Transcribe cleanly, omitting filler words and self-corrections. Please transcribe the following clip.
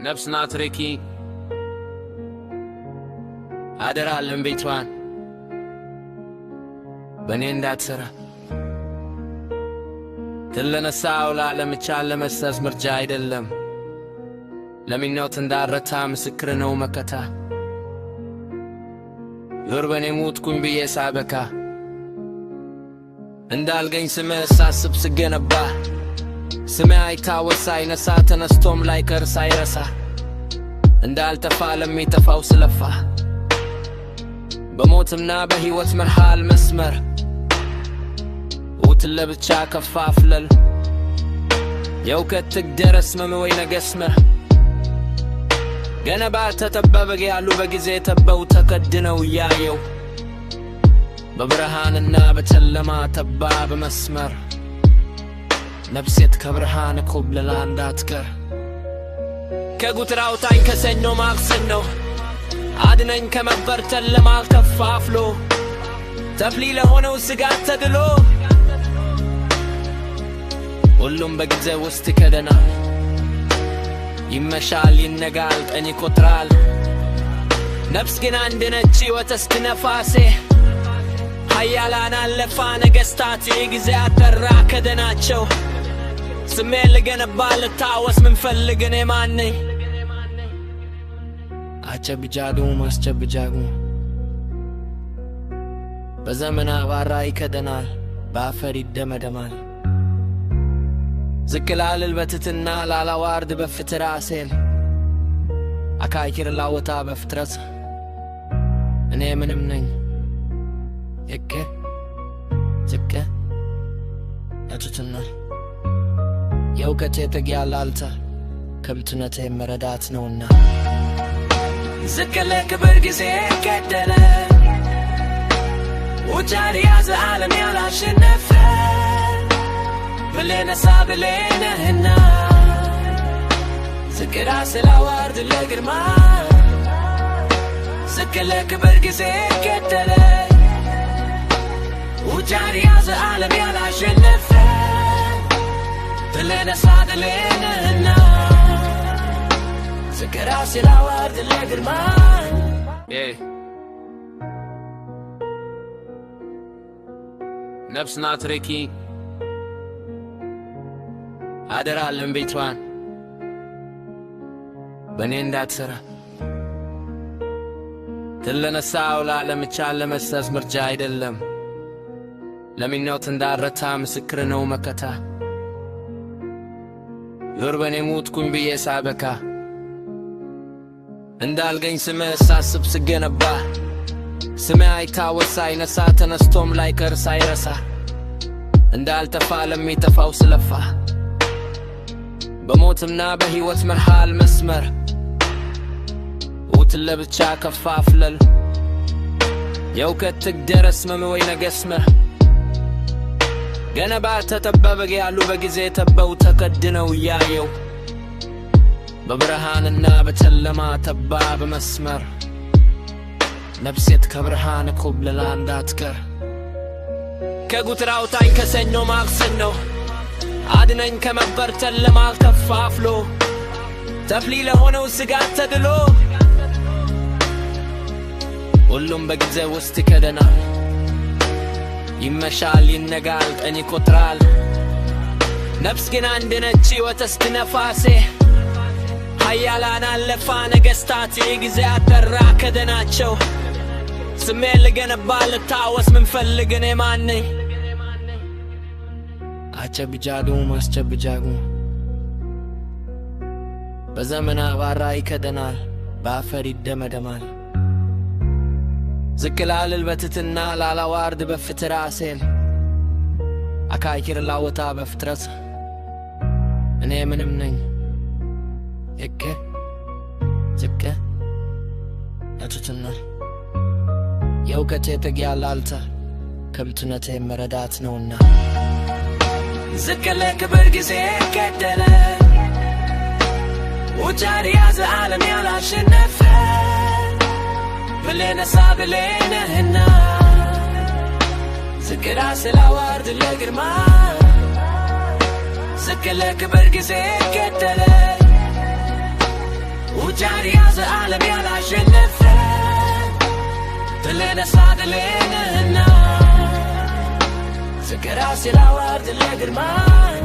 نفسنا تركي አደራለም ቤቷን በኔ እንዳትሰራ ትለነሳው ለዓለምቻል ለመሰስ ምርጃ አይደለም ለሚኖት እንዳረታ ምስክር ነው መከታ ይርበኔ ሙትኩኝ ብዬ ሳበካ እንዳልገኝ ስምህ ሳስብ ስገነባ ስምህ አይታወስ አይነሳ ተነስቶም ላይ ከርስ አይረሳ እንዳልተፋ ለሚተፋው ስለፋ በሞትና በሕይወት መሃል መስመር ውት ለብቻ ከፋፍለል የውከት ደረስ መመወይ ነገስመህ ገና ባልተጠበበ ያሉ በጊዜ ተበው ተከድነው ያየው በብርሃንና በጨለማ ተባ በመስመር ነፍሴት ከብርሃን ኮብለላ እንዳትቀር ከጉትራው ታኝ ከሰኞ ማክሰኞ አድነኝ ከመበርተን ለማከፋፍሎ ተፍሊ ለሆነው ስጋት ተድሎ ሁሉም በጊዜ ውስጥ ይከደናል ይመሻል ይነጋል ቀን ይቆጥራል ነፍስ ግን አንድ ነች ሕይወት እስክነፋሴ ኃያላን አለፋ ነገሥታት ጊዜ አጠራ ከደናቸው ስሜን ልገነባ ልታወስ ምንፈልግ እኔ ማን ነኝ አጨብጃዱ ማስጨብጃጉ በዘመን አባራ ይከደናል በአፈር ይደመደማል ዝቅላልል በትትና ላላዋርድ በፍትር አሴል አካኪር ላወታ በፍጥረት እኔ ምንም ነኝ የከ ዝቅ ያቱትና የውከቴ ተግያላልታ ከምትነቴ መረዳት ነውና ዝቅለ ክብር ጊዜ ገደለ ውጫሪ ያዘ ዓለም ያላሸነፈ ብሌነሳ ብሌነህና ዝቅራ ስላዋርድ ለግርማ ዝቅለ ክብር ጊዜ ገደለ ውጫሪ ያዘ ዓለም ያላሸነፈ ብሌነሳ ብሌነህና ዝቅራ ስላዋርድ ለግርማ ነፍስና ትረኪ አደራለም ቤቷን በኔ እንዳትሰራ ትለነሳው ለዓለምቻል ለመሰስ ምርጃ አይደለም ለሚኖት እንዳረታ ምስክር ነው መከታ ይርበኔ ሙትኩኝ ብዬ ሳበካ እንዳልገኝ ስምህ ሳስብ ስገነባ ስምህ አይታወስ አይነሳ ተነስቶም ላይ ከርስ አይረሳ እንዳልተፋ ለሚተፋው ስለፋ በሞትና በሕይወት መሃል መስመር ውት ለብቻ ከፋፍለል የውከት ደረስ መመወይ ነገስመህ ገና ባልተጠበበ ያሉ በጊዜ ተበው ተከድነው ያየው በብርሃንና በጨለማ ተባ በመስመር ነፍሴት ከብርሃን ኮብለላ እንዳትቀር ከጉትራው ታኝ ከሰኞ ማክሰኞ አድነኝ ከመበርተን ለማከፋፍሎ ተፍሊ ለሆነው ስጋት ተድሎ ሁሉም በጊዜ ውስጥ ይከደናል ይመሻል ይነጋል ቀን ይቆጥራል ነፍስ ግን አንድ ነች ሕይወት እስክነፋሴ ኃያላን አለፋ ነገሥታት ጊዜ አጠራ ከደናቸው ስሜን ልገነባ ልታወስ ምንፈልግ እኔ ማን ነኝ አጨብጃዱ ማስጨብጃጉ በዘመን አባራ ይከደናል በአፈር ይደመደማል ዝቅላልል በትትና ላላዋርድ በፍትር አሴል አካኪር ላወታ በፍጥረት እኔ ምንም ነኝ የከ ዝቅ ያቱትና የውከቴ ተግያላልታ ከምትነቴ መረዳት ነውና ዝቅለ ክብር ጊዜ ገደለ ውጫሪ ያዘ ዓለም ያላሸነፈ ብሌነሳ ብሌነህና ዝቅራ ስላዋርድ ለግርማ ዝክለክ በርጊዜ ከተለ وجاري يا زعلم يا لا شنفه تلينا صادلين هنا سكراسي لا ورد اللي قرمان